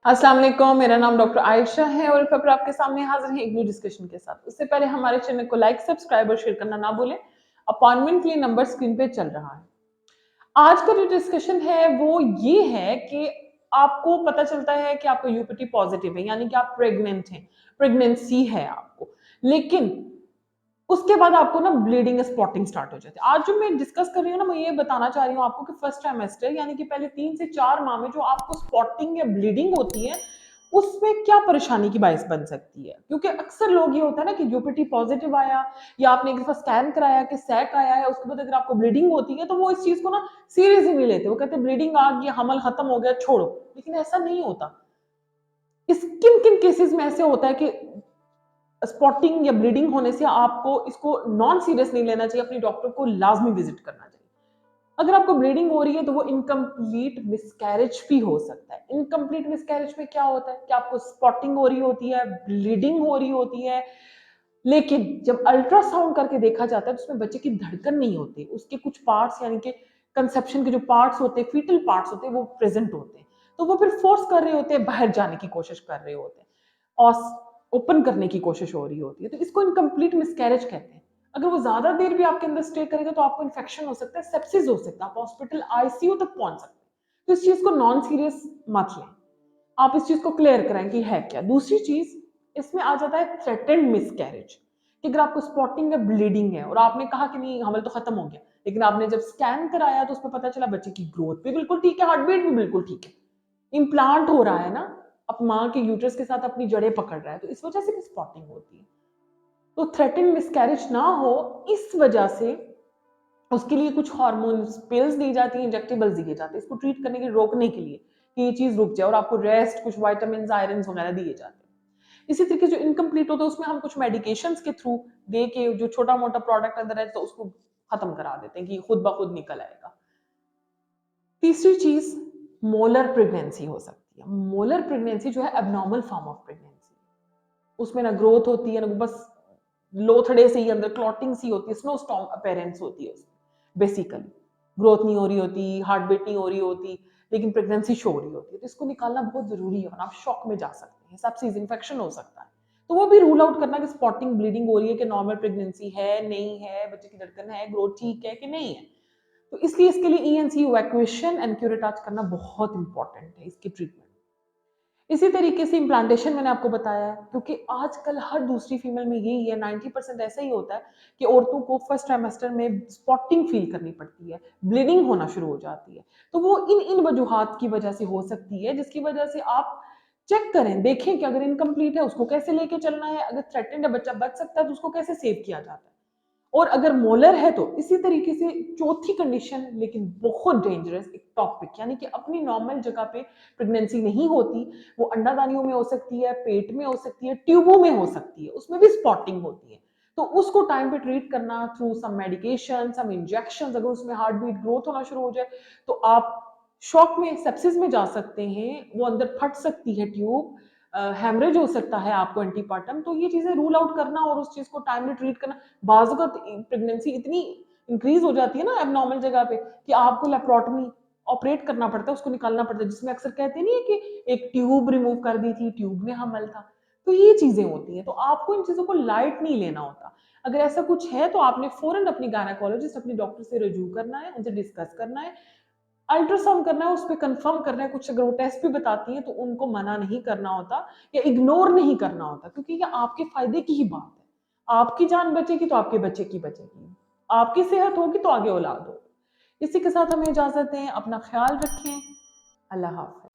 अस्सलाम वालेकुम, मेरा नाम डॉक्टर आयशा है और फिर आपके सामने हाजिर है एक न्यू डिस्कशन के साथ। उससे पहले हमारे चैनल को लाइक, सब्सक्राइब और शेयर करना ना भूलें। अपॉइंटमेंट के लिए नंबर स्क्रीन पे चल रहा है। आज का जो डिस्कशन है वो ये है कि आपको पता चलता है कि आपका यूपीटी पॉजिटिव है, यानी कि आप प्रेग्नेंट हैं, प्रेगनेंसी है आपको, लेकिन उसके बाद आपको ना ब्लीडिंग स्पॉटिंग स्टार्ट हो जाती है। आज जो मैं डिस्कस कर रही हूँ ना, मैं ये बताना चाह रही हूँ आपको कि फर्स्ट ट्राइमेस्टर यानी कि पहले 3 से 4 माह में जो आपको स्पॉटिंग या ब्लीडिंग होती है, उसमें क्या परेशानी की बाइस बन सकती है। क्योंकि अक्सर लोग ये होता है ना कि यूपीटी पॉजिटिव आया या आपने एक दफा स्कैन कराया कि सैक आया है, उसके बाद अगर आपको ब्लीडिंग होती है तो वो इस चीज को ना सीरियस ही नहीं लेते। वो कहते ब्लीडिंग आ गई, हमल खत्म हो गया, छोड़ो। लेकिन ऐसा नहीं होता। इस किन किन केसेस में ऐसे होता है कि स्पॉटिंग या ब्लीडिंग होने से आपको इसको नॉन सीरियस नहीं लेना चाहिए, अपनी डॉक्टर को लाजमी विजिट करना चाहिए। अगर आपको ब्लीडिंग हो रही है तो वो इनकम्प्लीट मिसकैरेज भी हो सकता है। इनकम्प्लीट मिसकैरेज में क्या होता है कि आपको स्पॉटिंग हो रही होती है, ब्लीडिंग हो रही होती है, लेकिन जब अल्ट्रासाउंड करके देखा जाता है तो उसमें बच्चे की धड़कन नहीं होती, उसके कुछ पार्ट्स यानी कि कंसेप्शन के जो पार्ट्स होते हैं, फीटल पार्ट्स होते हैं, वो प्रेजेंट होते हैं। तो वो फिर फोर्स कर रहे होते हैं, बाहर जाने की कोशिश कर रहे होते हैं और ओपन करने की कोशिश हो रही होती है। तो इसको इनकम्प्लीट मिसकैरेज कहते हैं। अगर वो ज्यादा देर भी आपके अंदर स्टे करेगा तो आपको इन्फेक्शन हो सकता है, सेप्सिस हो सकता है, आप हॉस्पिटल आईसीयू तक पहुंच सकते हैं। तो इस चीज को नॉन सीरियस मत लें, आप इस चीज को क्लियर कराएं कि है क्या। दूसरी चीज इसमें आ जाता है थ्रेटेंड मिसकैरेज, कि अगर आपको स्पॉटिंग या ब्लीडिंग है और आपने कहा कि नहीं हमल तो खत्म हो गया, लेकिन आपने जब स्कैन कराया तो उसमें पता चला बच्चे की ग्रोथ भी बिल्कुल ठीक है, हार्ट बीट भी बिल्कुल ठीक है, इम्प्लांट हो रहा है ना, अब माँ के यूट्रस के साथ अपनी जड़ें पकड़ रहा है, तो इस वजह से भी स्पॉटिंग होती है। तो थ्रेटेंड मिसकैरेज ना हो इस वजह से उसके लिए कुछ हार्मोन पिल्स दी जाती हैं, इंजेक्टेबल्स दिए जाते हैं इसको ट्रीट करने के लिए, रोकने के लिए कि ये चीज रुक जाए, और आपको रेस्ट, कुछ विटामिन आयरन वगैरह दिए जाते हैं। इसी तरीके जो इनकम्प्लीट होता है उसमें हम कुछ मेडिकेशंस के थ्रू दे के जो छोटा मोटा प्रोडक्ट अंदर है तो उसको खत्म करा देते हैं कि खुद ब खुद निकल आएगा। तीसरी चीज मोलर प्रेगनेंसी हो सकती है। मोलर प्रेगनेंसी जो है एबनॉर्मल फॉर्म ऑफ प्रेगनेंसी, उसमें ना ग्रोथ होती है ना, बस लोथड़े से ही अंदर क्लॉटिंग सी होती है, स्नो स्टॉर्म अपेरेंस होती है उसमें। बेसिकली ग्रोथ नहीं हो रही होती, हार्ट बीट नहीं हो रही होती, लेकिन प्रेगनेंसी शो हो रही होती है। तो इसको निकालना बहुत जरूरी है वरना आप शॉक में जा सकते हैं, सबसे इन्फेक्शन हो सकता है। तो वो भी रूल आउट करना कि स्पॉटिंग ब्लीडिंग हो रही है कि नॉर्मल प्रेगनेंसी है नहीं है, बच्चे की धड़कन है, ग्रोथ ठीक है कि नहीं है। तो इसलिए इसके लिए ईएनसी इवैक्यूएशन एंड क्यूरेटाज करना बहुत इंपॉर्टेंट है इसकी ट्रीटमेंट। इसी तरीके से इम्प्लांटेशन मैंने आपको बताया है, क्योंकि आजकल हर दूसरी फीमेल में यही है, 90% ऐसा ही होता है कि औरतों को फर्स्ट ट्राइमेस्टर में स्पॉटिंग फील करनी पड़ती है, ब्लीडिंग होना शुरू हो जाती है। तो वो इन इन वजूहात की वजह से हो सकती है, जिसकी वजह से आप चेक करें, देखें कि अगर इनकम्प्लीट है उसको कैसे लेके चलना है, अगर थ्रेटेंड है बच्चा बच सकता है तो उसको कैसे सेव किया जाता है, और अगर मोलर है तो इसी तरीके से। चौथी कंडीशन लेकिन बहुत डेंजरस एक टॉपिक, यानी कि अपनी नॉर्मल जगह पे प्रेगनेंसी नहीं होती, वो अंडादानियों में हो सकती है, पेट में हो सकती है, ट्यूबों में हो सकती है, उसमें भी स्पॉटिंग होती है। तो उसको टाइम पे ट्रीट करना थ्रू सम मेडिकेशन, सम इंजेक्शन। अगर उसमें हार्ट बीट ग्रोथ होना शुरू हो जाए तो आप शॉक में, सेप्सिस में जा सकते हैं, वो अंदर फट सकती है ट्यूब, हेमरेज हो सकता है आपको एंटीपार्टम। तो ये चीजें रूल आउट करना और उस चीज को टाइमली ट्रीट करना। बाजुका प्रेगनेंसी इतनी इंक्रीज हो जाती है ना एबनॉर्मल जगह पे कि आपको लेप्रोटमी ऑपरेट करना पड़ता है, उसको निकालना पड़ता है, जिसमें अक्सर कहते नहीं है कि एक ट्यूब रिमूव कर दी थी, ट्यूब में हमल था। तो ये चीजें होती हैं, तो आपको इन चीजों को लाइट नहीं लेना होता। अगर ऐसा कुछ है तो आपने फौरन अपनी गायनेकोलॉजिस्ट, अपनी डॉक्टर से रजू करना है, उनसे डिस्कस करना है, अल्ट्रासाउंड करना है, उस पर कंफर्म करना है। कुछ अगर वो टेस्ट भी बताती हैं तो उनको मना नहीं करना होता या इग्नोर नहीं करना होता, क्योंकि ये आपके फायदे की ही बात है। आपकी जान बचेगी तो आपके बच्चे की बचेगी, आपकी सेहत होगी तो आगे औलाद होगी। इसी के साथ हमें इजाजत दें, अपना ख्याल रखें। अल्लाह हाफ़िज़।